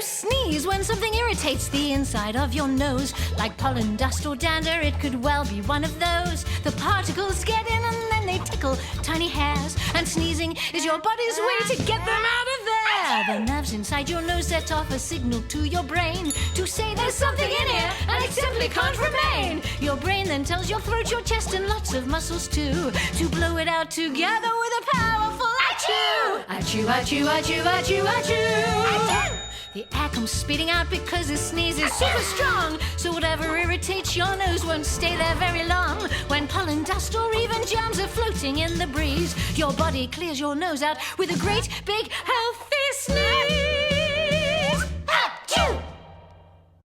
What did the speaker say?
sneeze when something irritates the inside of your nose, like pollen, dust, or dander. It could well be one of those. The particles get in and then they tickle tiny hairs, and sneezing is your body's way to get them out of there. The nerves inside your nose set off a signal to your brain to say there's something in here and it simply can't remain. Your brain then tells your throat, your chest, and lots of muscles too to blow it out together with a powerful achoo! Achoo, achoo, achoo, achoo, achoo! Achoo! The air comes speeding out because the sneeze is super strong. So whatever irritates your nose won't stay there very long. When pollen, dust, or even germs are floating in the breeze, your body clears your nose out with a great big healthy sneeze.